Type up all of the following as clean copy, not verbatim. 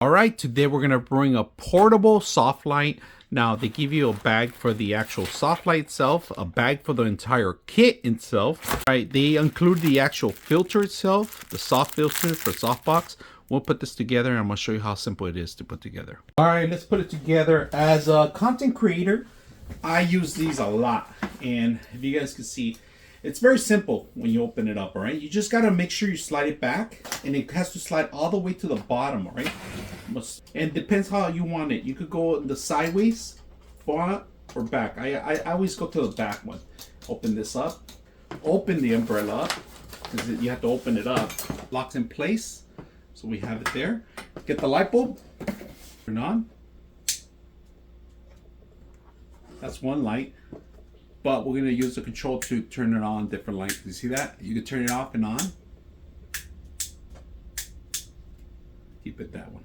All right, today we're gonna bring a portable soft light. Now they give you a bag for the actual soft light itself, a bag for the entire kit itself. All right, they include the actual filter itself, the soft filter for softbox. We'll put this together and I'm gonna show you how simple it is to put together. All right, let's put it together. As a content creator, I use these a lot. And if you guys can see, it's very simple when you open it up, all right? You just gotta make sure you slide it back, and it has to slide all the way to the bottom, all right? And depends how you want it. You could go the sideways, front, or back. I always go to the back one. Open this up, open the umbrella up, because you have to open it up. Locks in place, so we have it there. Get the light bulb, turn on. That's one light. But we're gonna use the control to turn it on different lights. You see that? You can turn it off and on. Keep it that one.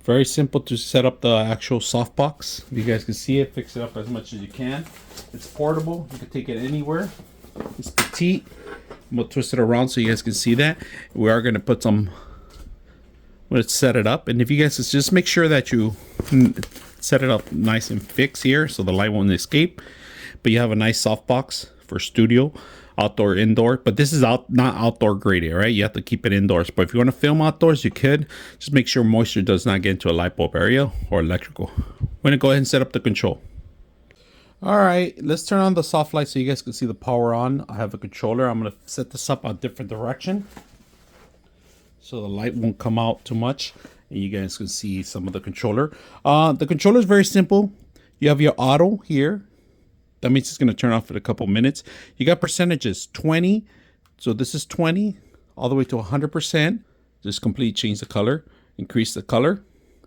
Very simple to set up the actual softbox. You guys can see it, fix it up as much as you can. It's portable, you can take it anywhere. It's petite. We'll twist it around so you guys can see that. We are gonna put some, let's set it up. And if you guys just make sure that you set it up nice and fixed here so the light won't escape. But you have a nice softbox for studio, outdoor, indoor. But this is not outdoor grade, right? You have to keep it indoors. But if you want to film outdoors, you could. Just make sure moisture does not get into a light bulb area or electrical. We're gonna go ahead and set up the control. All right, let's turn on the soft light so you guys can see the power on. I have a controller. I'm gonna set this up a different direction so the light won't come out too much. And you guys can see some of the controller. The controller is very simple. You have your auto here. That means it's going to turn off in a couple minutes. You got percentages, 20. So this is 20 all the way to 100%. Just completely change the color, increase the color,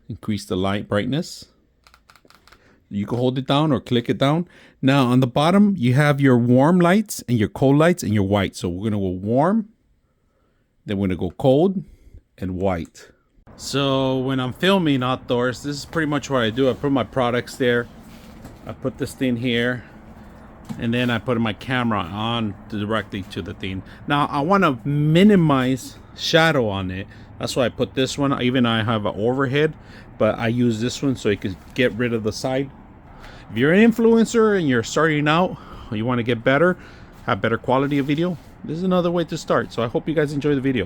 increase the light brightness. You can hold it down or click it down. Now on the bottom, you have your warm lights and your cold lights and your white. So we're going to go warm, then we're going to go cold and white. So when I'm filming outdoors, this is pretty much what I do. I put my products there. I put this thing here. And then I put my camera on directly to the thing. Now I want to minimize shadow on it. That's why I put this one. Even I have an overhead, but I use this one so you can get rid of the side. If you're an influencer and you're starting out, or you want to get better, have better quality of video, this is another way to start. So I hope you guys enjoy the video.